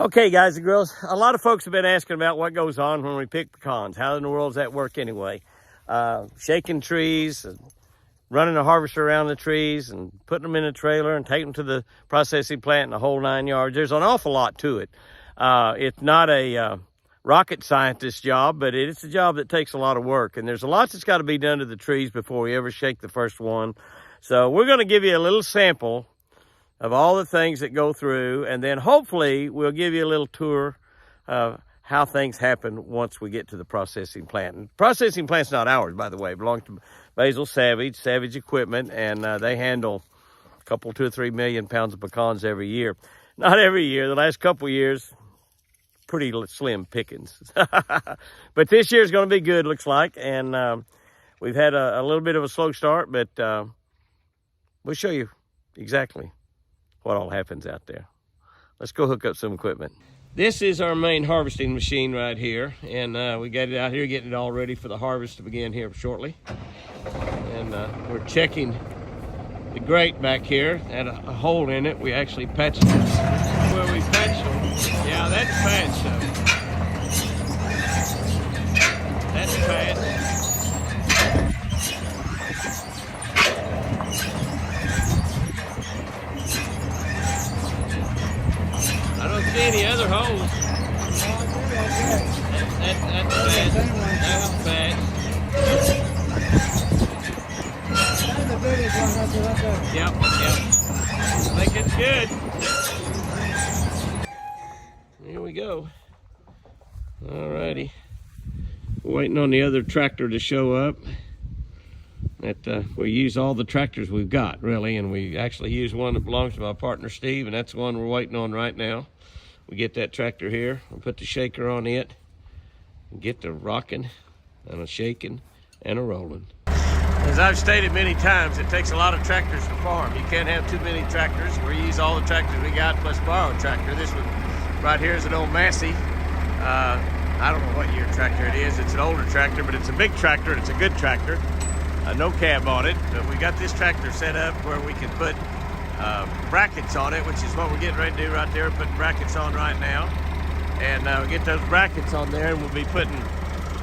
Okay, guys and girls, a lot of folks have been asking about what goes on when we pick pecans. How in the world does that work anyway? Shaking trees, and running a harvester around the trees and putting them in a trailer and taking them to the processing plant and the whole 9 yards. There's an awful lot to it. It's not a rocket scientist job, but it's a job that takes a lot of work. And there's a lot that's got to be done to the trees before we ever shake the first one. So we're going to give you a little sample of all the things that go through, and then hopefully we'll give you a little tour of how things happen once we get to the processing plant. And processing plant's not ours, by the way. It belongs to Basil Savage Equipment, and they handle a couple, 2 or 3 million pounds of pecans every year. Not every year. The last couple years, pretty slim pickings. But this year's going to be good, looks like, and we've had a little bit of a slow start, but we'll show you exactly what all happens out there. Let's go hook up some equipment. This is our main harvesting machine right here, and we got it out here getting it all ready for the harvest to begin here shortly. And we're checking the grate back here, had a hole in it. We actually patched it where we patched them. Yeah, that's patched though. That's patched. I don't see any other holes. That's bad. That's bad. That's the biggest one right there. Yep. I think it's good. Here we go. Alrighty. We're waiting on the other tractor to show up. We use all the tractors we've got, really, and we actually use one that belongs to my partner Steve, and that's the one we're waiting on right now. We get that tractor here, we'll put the shaker on it, and get the rocking and a shaking and a rolling. As I've stated many times, it takes a lot of tractors to farm. You can't have too many tractors. We use all the tractors we got plus borrow a tractor. This one right here is an old Massey. I don't know what year tractor it is. It's an older tractor, but it's a big tractor. It's a good tractor. No cab on it, but we got this tractor set up where we can put brackets on it, which is what we're getting ready to do right there. We're putting brackets on right now, and we get those brackets on there, and we'll be putting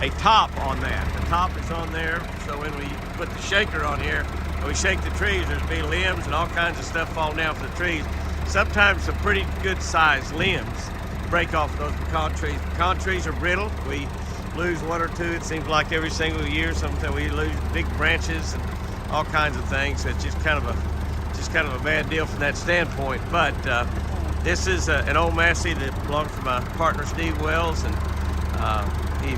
a top on that. The top is on there, so when we put the shaker on here, when we shake the trees, there's be limbs and all kinds of stuff falling down from the trees. Sometimes some pretty good sized limbs break off those pecan trees. Pecan trees are brittle. We lose 1 or 2, it seems like, every single year. Sometimes we lose big branches and all kinds of things. So it's just kind of a bad deal from that standpoint. But this is an old Massey that belongs to my partner Steve Wells, and he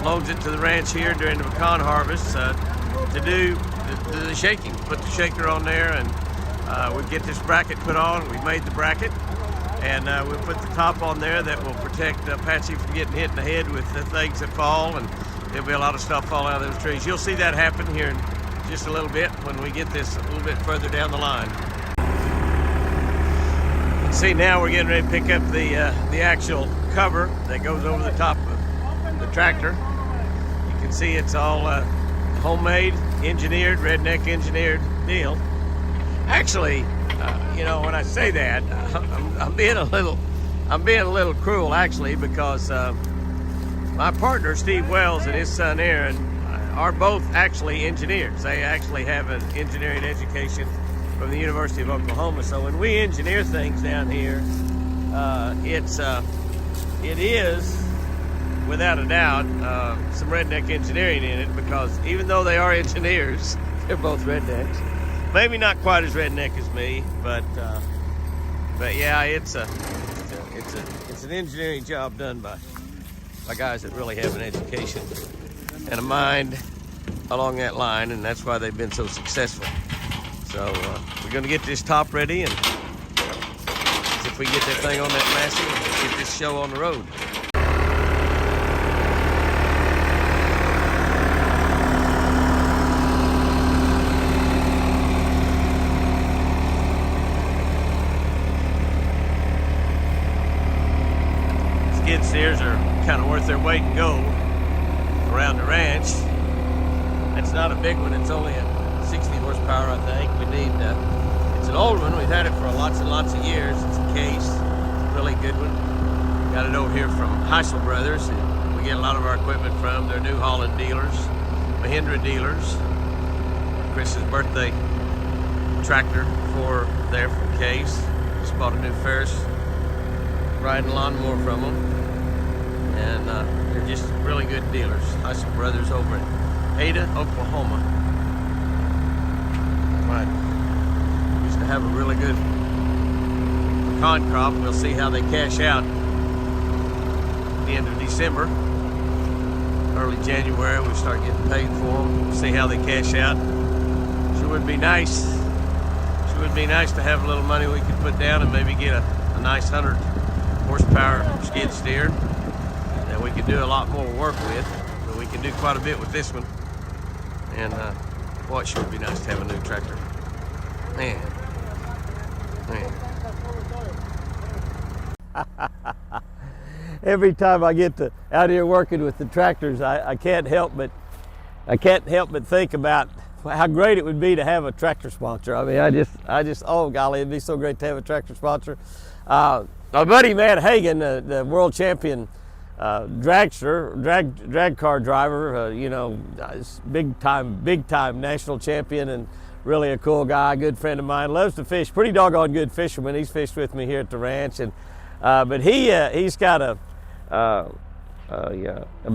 loads it to the ranch here during the pecan harvest to do the shaking. Put the shaker on there, and we get this bracket put on. We've made the bracket, and we'll put the top on there that will protect Patsy from getting hit in the head with the things that fall, and there'll be a lot of stuff falling out of those trees. You'll see that happen here in just a little bit when we get this a little bit further down the line. Let's see, now we're getting ready to pick up the actual cover that goes over the top of the tractor. You can see it's all homemade, engineered, redneck engineered deal. Actually, you know, when I say that, I'm being a little cruel, actually, because my partner Steve Wells and his son Aaron are both actually engineers. They actually have an engineering education from the University of Oklahoma. So when we engineer things down here, it is without a doubt some redneck engineering in it, because even though they are engineers, they're both rednecks. Maybe not quite as redneck as me, but yeah, it's an engineering job done by guys that really have an education and a mind along that line, and that's why they've been so successful. So we're going to get this top ready, and see if we get that thing on that Massey and get this show on the road. Skid steers are kind of worth their weight in gold around the ranch. That's not a big one. It's only a 60 horsepower, I think. We need, it's an old one. We've had it for lots and lots of years. It's a case, really good one. Got it over here from Heisel Brothers. We get a lot of our equipment from. They're New Holland dealers, Mahindra dealers. Chris's birthday tractor for there from Case. Just bought a new Ferris riding lawnmower from them. And they're just really good dealers. Heisel Brothers over in Ada, Oklahoma. Right. Used to have a really good pecan crop. We'll see how they cash out at the end of December. Early January, we start getting paid for them. See how they cash out. Sure would be nice. Sure would be nice to have a little money we could put down and maybe get a nice 100 horsepower skid steer that we could do a lot more work with. But we can do quite a bit with this one. And boy, it sure would be nice to have a new tractor. Man. Every time I get out here working with the tractors, I can't help but think about how great it would be to have a tractor sponsor. I mean, I just oh golly, it'd be so great to have a tractor sponsor. My buddy Matt Hagan, the world champion dragster, drag car driver, you know, big time national champion, and really a cool guy, good friend of mine. Loves to fish, pretty doggone good fisherman. He's fished with me here at the ranch, and but he's got a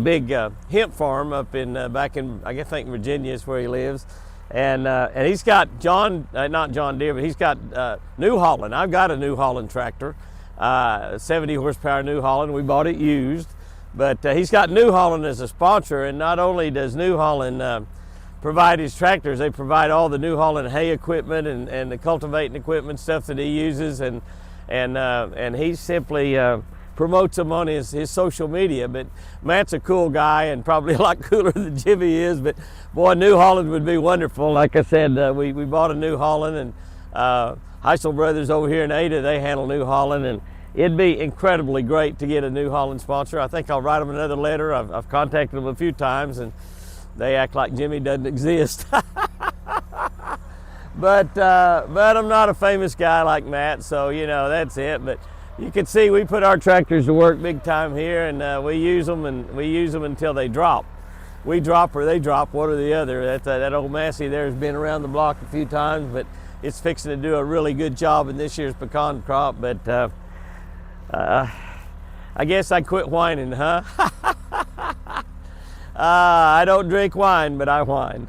big hemp farm up in back in I think Virginia is where he lives, and he's got not John Deere, but he's got New Holland. I've got a New Holland tractor, 70 horsepower New Holland. We bought it used, but he's got New Holland as a sponsor, and not only does New Holland provide his tractors, they provide all the New Holland hay equipment and the cultivating equipment stuff that he uses, and he simply promotes them on his social media. But Matt's a cool guy and probably a lot cooler than Jimmy is, but boy, New Holland would be wonderful. Like I said, we bought a New Holland, and Heisel Brothers over here in Ada, they handle New Holland, and it'd be incredibly great to get a New Holland sponsor. I think I'll write them another letter. I've contacted them a few times, and they act like Jimmy doesn't exist. But I'm not a famous guy like Matt, so you know, that's it. But you can see we put our tractors to work big time here, and we use them until they drop. We drop or they drop, one or the other. That old Massey there has been around the block a few times, but it's fixing to do a really good job in this year's pecan crop. But I guess I quit whining, huh? I don't drink wine, but I whine.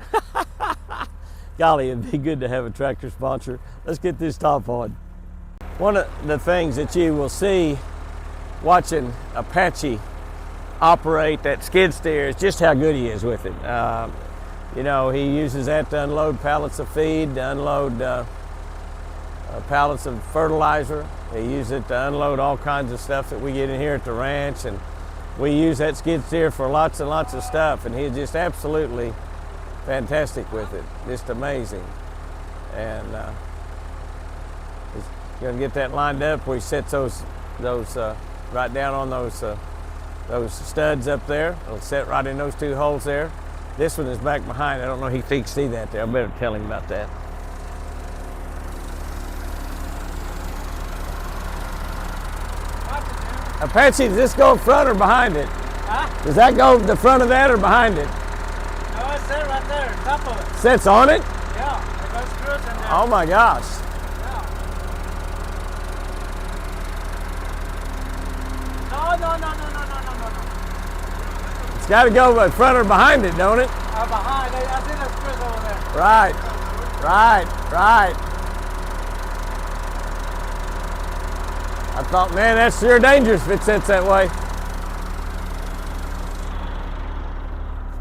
Golly, it'd be good to have a tractor sponsor. Let's get this top on. One of the things that you will see watching Apache operate that skid steer is just how good he is with it. You know, he uses that to unload pallets of feed, to unload pallets of fertilizer. He uses it to unload all kinds of stuff that we get in here at the ranch, and we use that skid steer for lots and lots of stuff, and he's just absolutely fantastic with it, just amazing. And he's going to get that lined up where he sets those right down on those studs up there. It'll set right in those two holes there. This one is back behind. I don't know if he can see that there. I better tell him about that. Apache, does this go front or behind it? Huh? Does that go the front of that or behind it? No, it's there right there, top of it. Sits on it? Yeah, it goes screws in there. Oh my gosh. Yeah. No. It's got to go front or behind it, don't it? Behind, I see the screws over there. Right. I thought, man, that's sure dangerous if it sits that way.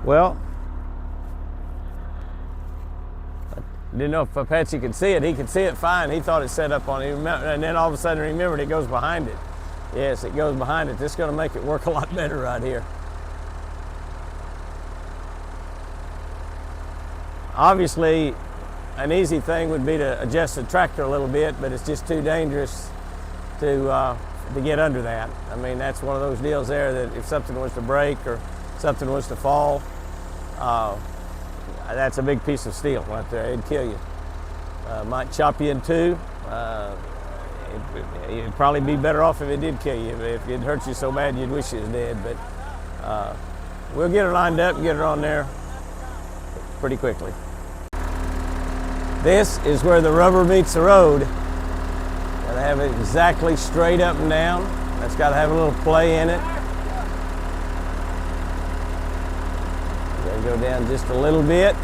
Well, I didn't know if Apache could see it. He could see it fine. He thought it set up on it. And then all of a sudden remembered it goes behind it. Yes, it goes behind it. This is going to make it work a lot better right here. Obviously, an easy thing would be to adjust the tractor a little bit, but it's just too dangerous to get under that. I mean, that's one of those deals there that if something was to break or something was to fall, that's a big piece of steel right there. It'd kill you. Might chop you in two. It'd probably be better off if it did kill you. If it hurt you so bad, you'd wish it was dead. But we'll get her lined up and get her on there pretty quickly. This is where the rubber meets the road. Gotta have it exactly straight up and down. That's gotta have a little play in it. Gotta go down just a little bit.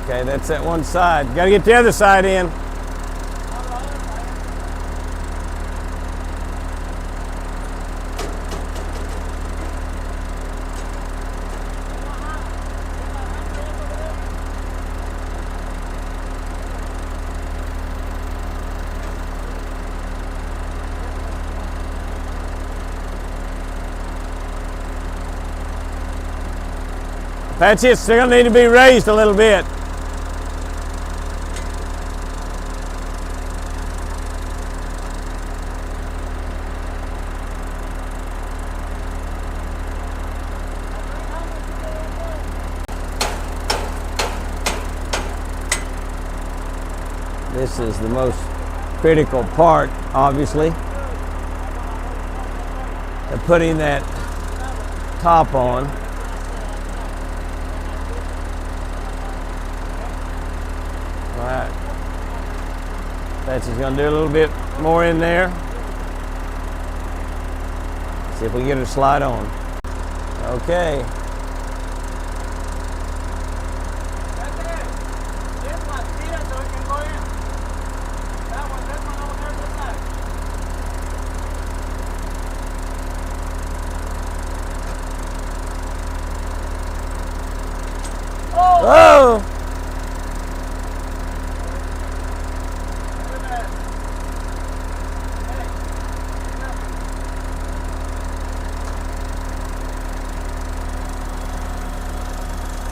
Okay, that's that one side. Got to get the other side in. Apache, it's still going to need to be raised a little bit. This is the most critical part, obviously, of putting that top on. All right. Apache's going to do a little bit more in there. See if we can get her to slide on. Okay. Oh!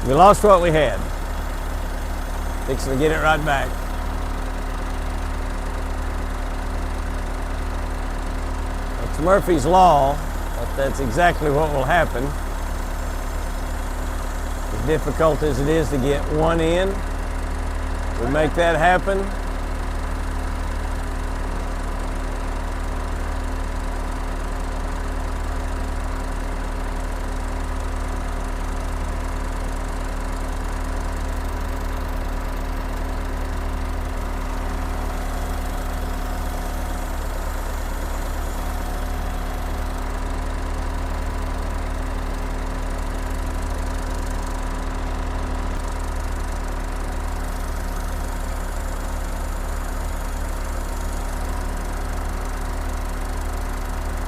We lost what we had. Fixing to get it right back. It's Murphy's Law, but that's exactly what will happen. As difficult as it is to get one in, we make that happen.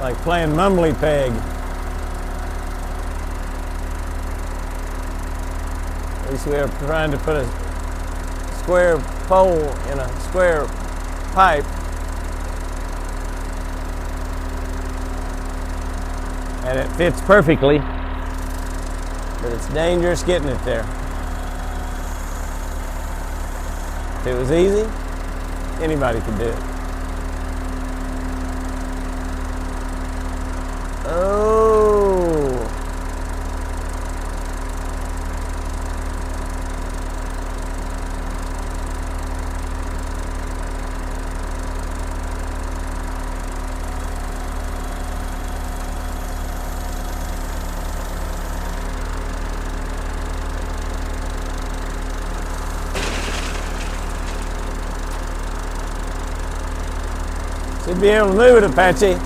Like playing mumbly peg. At least we are trying to put a square pole in a square pipe. And it fits perfectly, but it's dangerous getting it there. If it was easy, anybody could do it. Oh. Should be able to move it, Apache.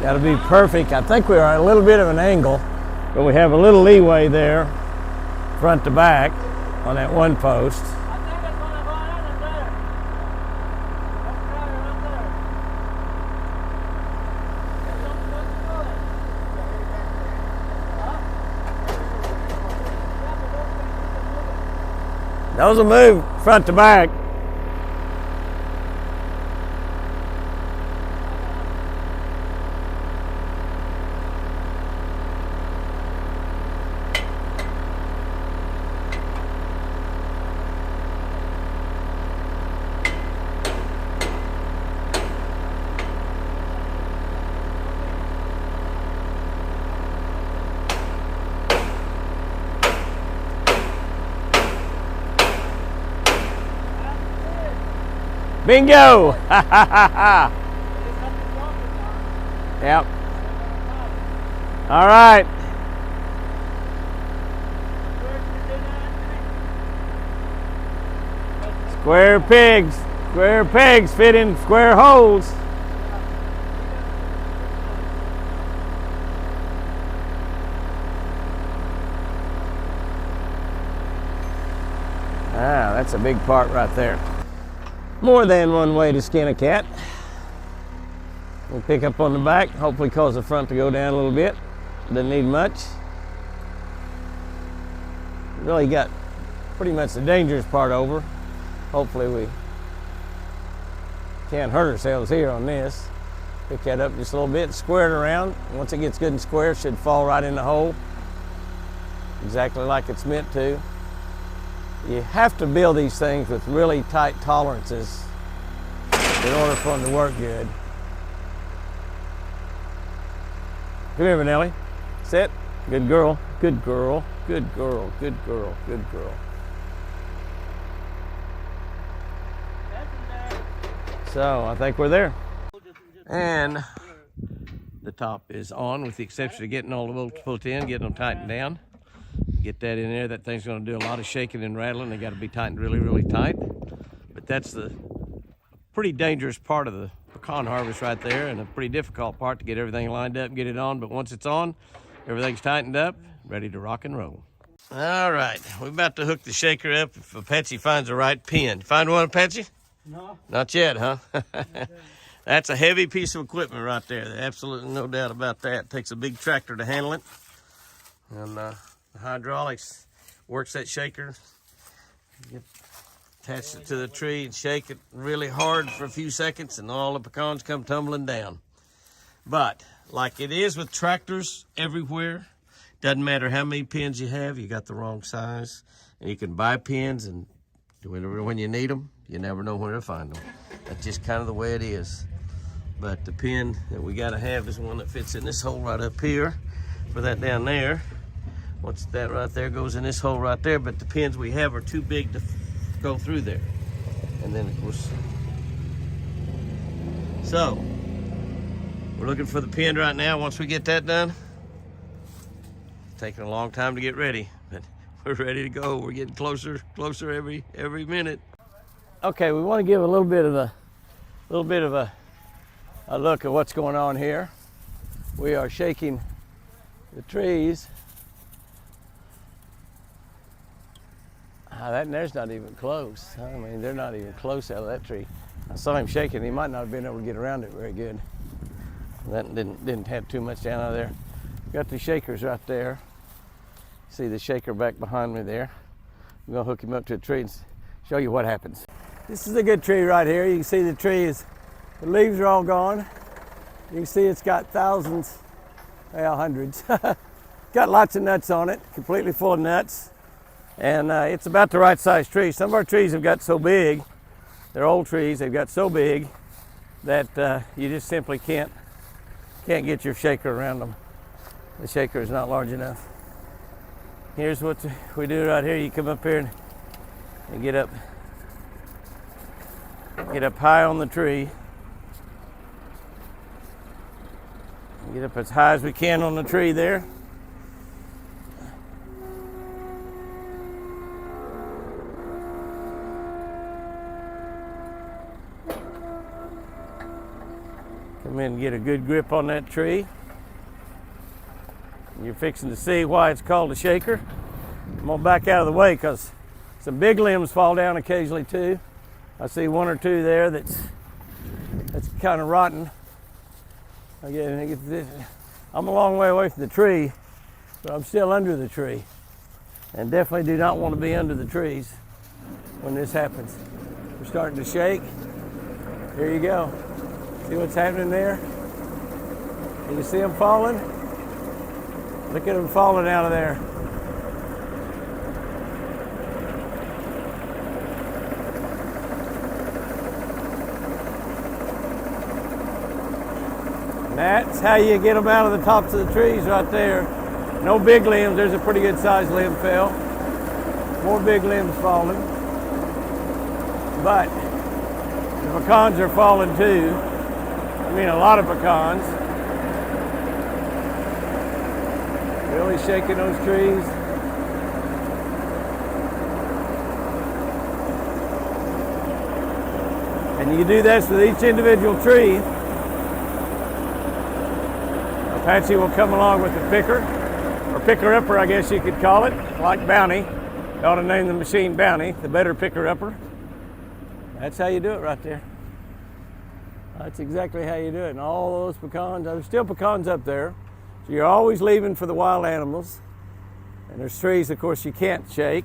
Got to be perfect. I think we're at a little bit of an angle, but we have a little leeway there, front to back, on that one post. Those will move front to back. Bingo! Ha ha ha ha! Yep. All right. Square pegs. Square pegs fit in square holes. Ah, that's a big part right there. More than one way to skin a cat. We'll pick up on the back, hopefully cause the front to go down a little bit. Doesn't need much. Really got pretty much the dangerous part over. Hopefully we can't hurt ourselves here on this. Pick that up just a little bit, square it around. Once it gets good and square, it should fall right in the hole. Exactly like it's meant to. You have to build these things with really tight tolerances in order for them to work good. Come here, Vanelli. Sit. Good girl. Good girl. Good girl. Good girl. Good girl. So I think we're there. And the top is on, with the exception of getting all the bolts put in, getting them tightened down. Get that in there. That thing's going to do a lot of shaking and rattling. They got to be tightened really, really tight. But that's the pretty dangerous part of the pecan harvest right there, and a pretty difficult part to get everything lined up and get it on. But once it's on, everything's tightened up, ready to rock and roll. All right, we're about to hook the shaker up if Apache finds the right pin. Find one, Apache? No. Not yet, huh? That's a heavy piece of equipment right there. Absolutely no doubt about that. It takes a big tractor to handle it. And the hydraulics works that shaker. Attach it to the tree and shake it really hard for a few seconds, and all the pecans come tumbling down. But like it is with tractors everywhere, doesn't matter how many pins you have, you got the wrong size. And you can buy pins, and when you need them, you never know where to find them. That's just kind of the way it is. But the pin that we got to have is one that fits in this hole right up here. For that down there, once that right there goes in this hole right there, but the pins we have are too big to go through there. And then of course, so we're looking for the pin right now. Once we get that done, it's taking a long time to get ready, but we're ready to go. We're getting closer every minute. Okay, we want to give a little bit of a look at what's going on here. We are shaking the trees. That there's not even close. I mean, they're not even close out of that tree. I saw him shaking. He might not have been able to get around it very good. That didn't have too much down out of there. Got the shakers right there. See the shaker back behind me there. I'm gonna hook him up to a tree and show you what happens. This is a good tree right here. You can see the tree the leaves are all gone. You can see it's got thousands, well, hundreds. Got lots of nuts on it, completely full of nuts. And it's about the right size tree. Some of our trees have got so big, they're old trees, they've got so big that you just simply can't get your shaker around them. The shaker is not large enough. Here's what we do right here. You come up here and get up high on the tree. Get up as high as we can on the tree there. Come Come in and get a good grip on that tree. You're fixing to see why it's called a shaker. I'm gonna back out of the way because some big limbs fall down occasionally too. I see one or two there that's kind of rotten. Again, I'm a long way away from the tree, but I'm still under the tree. And definitely do not want to be under the trees when this happens. We're starting to shake. Here you go. See what's happening there? Can you see them falling? Look at them falling out of there. And that's how you get them out of the tops of the trees right there. No big limbs. There's a pretty good sized limb fell. More big limbs falling. But the pecans are falling too. I mean, a lot of pecans. Really shaking those trees. And you do this with each individual tree. Apache will come along with the picker, or picker-upper, I guess you could call it, like Bounty. You ought to name the machine Bounty, the better picker-upper. That's how you do it right there. That's exactly how you do it. And all those pecans, there's still pecans up there. So you're always leaving for the wild animals. And there's trees, of course, you can't shake.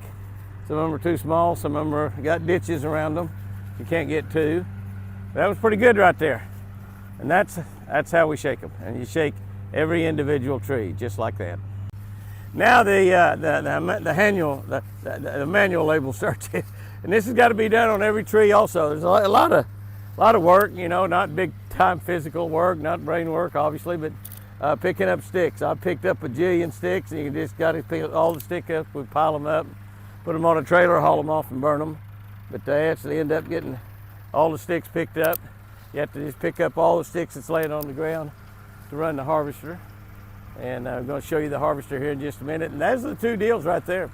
Some of them are too small, some of them are got ditches around them. You can't get to. But that was pretty good right there. And that's how we shake them. And you shake every individual tree, just like that. Now the manual label starts. And this has got to be done on every tree also. There's a lot of work, you know, not big time physical work, not brain work, obviously, but picking up sticks. I picked up a jillion sticks, and you just got to pick all the sticks up. We pile them up, put them on a trailer, haul them off, and burn them. But they actually end up getting all the sticks picked up. You have to just pick up all the sticks that's laying on the ground to run the harvester. And I'm going to show you the harvester here in just a minute. And those are the two deals right there.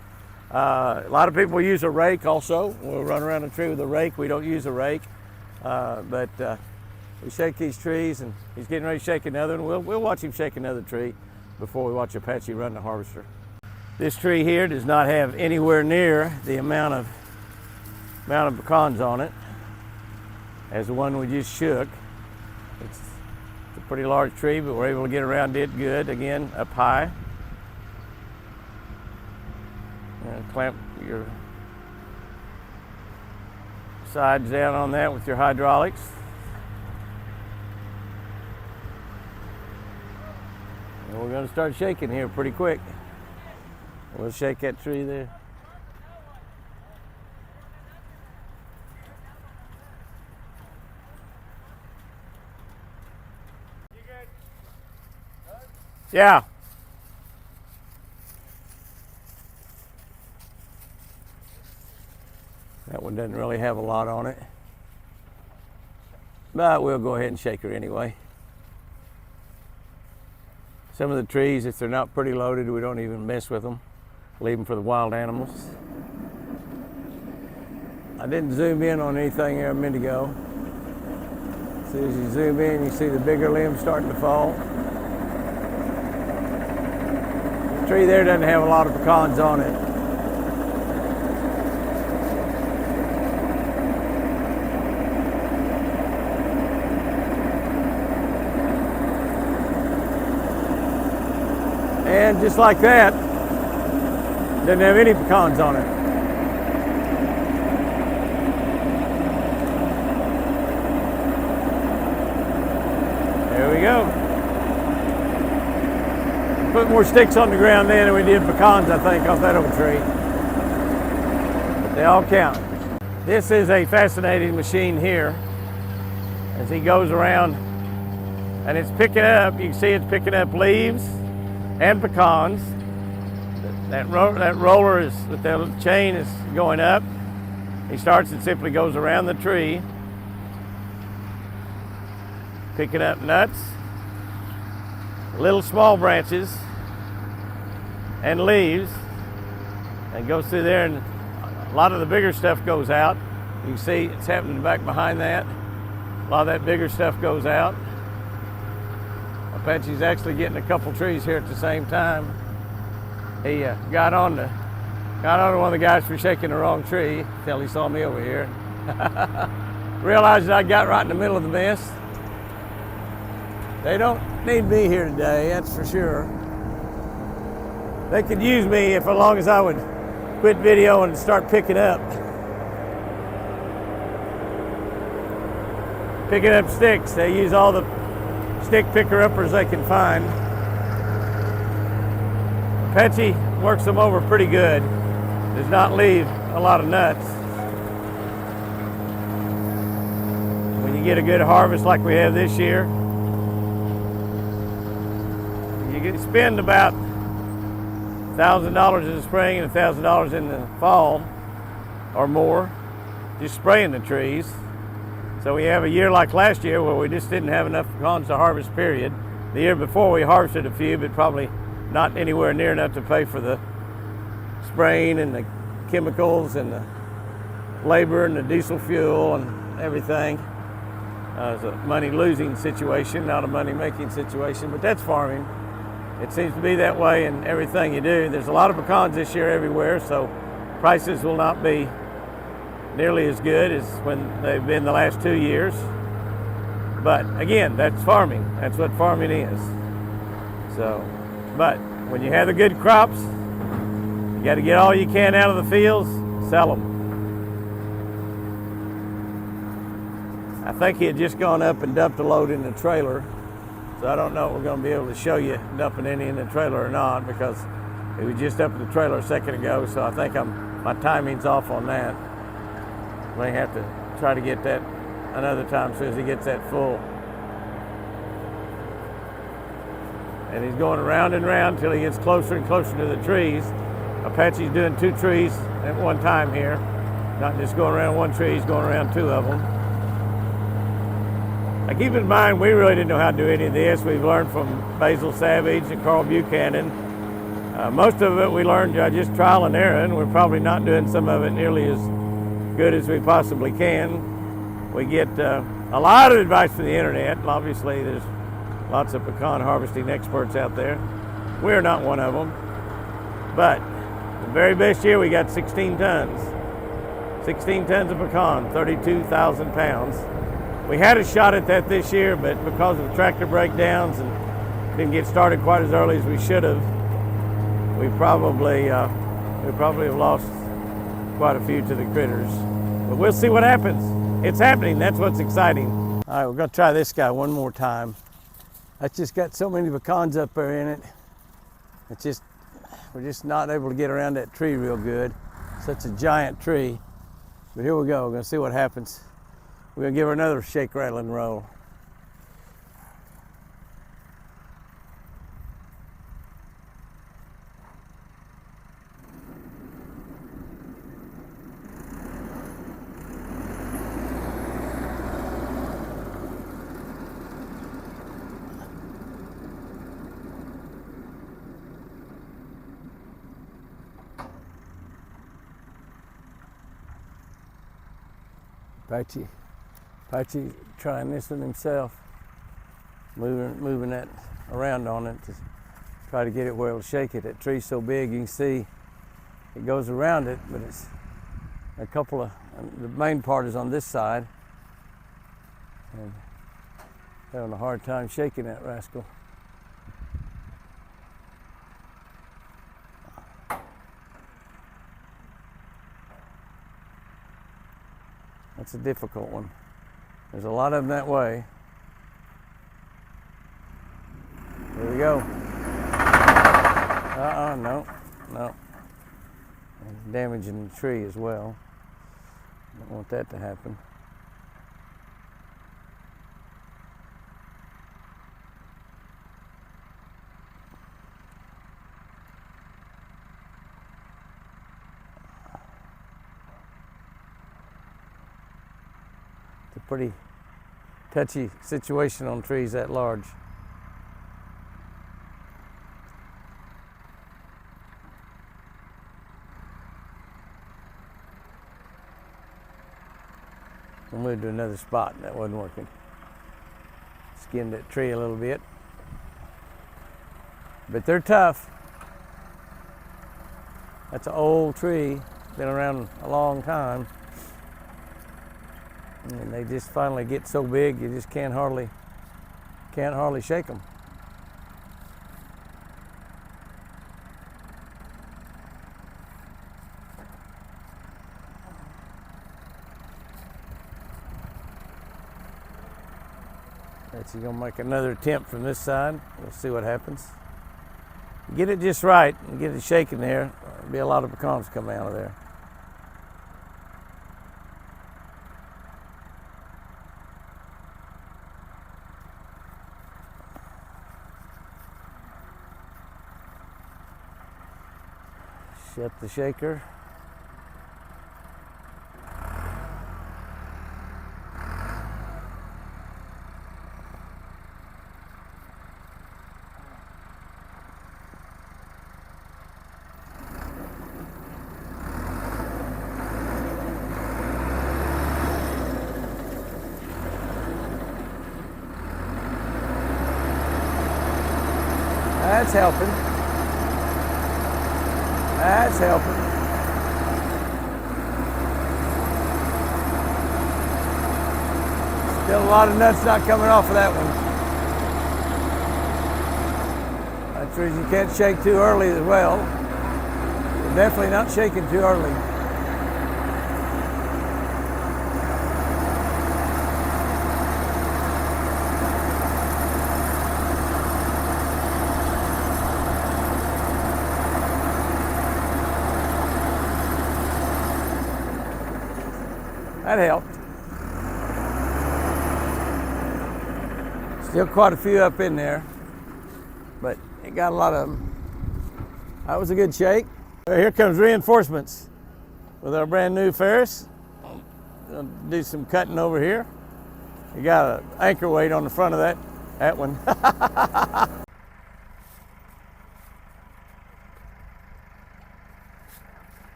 A lot of people use a rake also. We'll run around the tree with a rake. We don't use a rake, but we shake these trees, and he's getting ready to shake another, and we'll watch him shake another tree before we watch Apache run the harvester. This tree here does not have anywhere near the amount of pecans on it as the one we just shook. It's a pretty large tree, but we're able to get around it good, again, up high. And clamp your sides down on that with your hydraulics. And we're going to start shaking here pretty quick. We'll shake that tree there. You good? Yeah. That one doesn't really have a lot on it, but we'll go ahead and shake her anyway. Some of the trees, if they're not pretty loaded, we don't even mess with them. Leave them for the wild animals. I didn't zoom in on anything there a minute ago. As soon as you zoom in, you see the bigger limbs starting to fall. The tree there doesn't have a lot of pecans on it. And just like that, doesn't have any pecans on it. There we go. Put more sticks on the ground then than we did pecans, I think, off that old tree. But they all count. This is a fascinating machine here as he goes around, and it's picking up, you can see it's picking up leaves and pecans. That roller is, with that chain is going up. He starts and simply goes around the tree, picking up nuts, little small branches, and leaves, and goes through there, and a lot of the bigger stuff goes out. You can see it's happening back behind that. A lot of that bigger stuff goes out. Apache's actually getting a couple trees here at the same time. He got on one of the guys for shaking the wrong tree until he saw me over here. Realized I got right in the middle of the mess. They don't need me here today, that's for sure. They could use me if, as long as I would quit video and start picking up sticks. They use all the stick picker-uppers they can find. Apache works them over pretty good. Does not leave a lot of nuts. When you get a good harvest like we have this year, you can spend about $1,000 in the spring and $1,000 in the fall or more just spraying the trees. So we have a year like last year where we just didn't have enough pecans to harvest, period. The year before we harvested a few, but probably not anywhere near enough to pay for the spraying and the chemicals and the labor and the diesel fuel and everything. It's a money losing situation, not a money making situation, but that's farming. It seems to be that way in everything you do. There's a lot of pecans this year everywhere, so prices will not be nearly as good as when they've been the last 2 years. But again, that's farming. That's what farming is. So, but when you have the good crops, you got to get all you can out of the fields, sell them. I think he had just gone up and dumped a load in the trailer. So I don't know if we're going to be able to show you dumping any in the trailer or not, because it was just up in the trailer a second ago. So I think my timing's off on that. May have to try to get that another time as soon as he gets that full. And he's going around and around until he gets closer and closer to the trees. Apache's doing 2 trees at one time here. Not just going around one tree, he's going around 2 of them. Now keep in mind, we really didn't know how to do any of this. We've learned from Basil Savage and Carl Buchanan. Most of it we learned just trial and error, and we're probably not doing some of it nearly as good as we possibly can. We get a lot of advice from the internet. Obviously, there's lots of pecan harvesting experts out there. We're not one of them. But the very best year, we got 16 tons. 16 tons of pecan, 32,000 pounds. We had a shot at that this year, but because of tractor breakdowns and didn't get started quite as early as we should have, we probably have lost quite a few to the critters. But we'll see what happens. It's happening. That's what's exciting. All right, we're going to try this guy one more time. That's just got so many pecans up there in it. We're just not able to get around that tree real good. Such a giant tree. But here we go. We're going to see what happens. We're going to give her another shake, rattle, and roll. Apache trying this one himself, moving that around on it to try to get it where it'll shake it. That tree's so big you can see it goes around it, but it's a couple of, the main part is on this side, and having a hard time shaking that rascal. That's a difficult one. There's a lot of them that way. Here we go. No. And damaging the tree as well. Don't want that to happen. It's a pretty touchy situation on trees that large. I moved to another spot and that wasn't working. Skinned that tree a little bit. but they're tough. That's an old tree, been around a long time. And they just finally get so big you just can't hardly shake them. You're gonna make another attempt from this side. We'll see what happens. Get it just right and get it shaking there. There'll be a lot of pecans coming out of there. Shut the shaker. That's helping. That's helping. Still a lot of nuts not coming off of that one. That's reason you can't shake too early as well. You're definitely not shaking too early. That helped. Still quite a few up in there, but it got a lot of them. That was a good shake. Here comes reinforcements with our brand new Ferris. Gonna do some cutting over here. You got an anchor weight on the front of that one.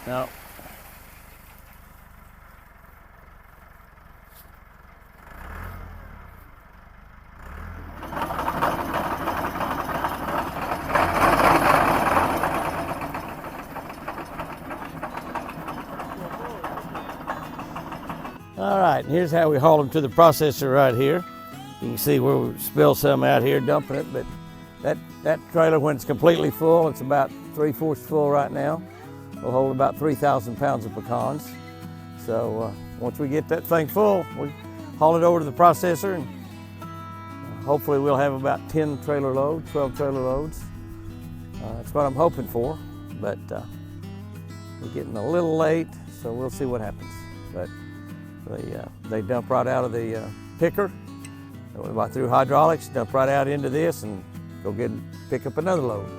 No. All right, and here's how we haul them to the processor right here. You can see where we spill some out here, dumping it, but that trailer, when it's completely full, it's about 3/4 full right now. We'll hold about 3,000 pounds of pecans. So once we get that thing full, we haul it over to the processor, and hopefully we'll have about 10 trailer loads, 12 trailer loads. That's what I'm hoping for, but we're getting a little late, so we'll see what happens. But they dump right out of the picker. Through hydraulics, dump right out into this, and go pick up another load.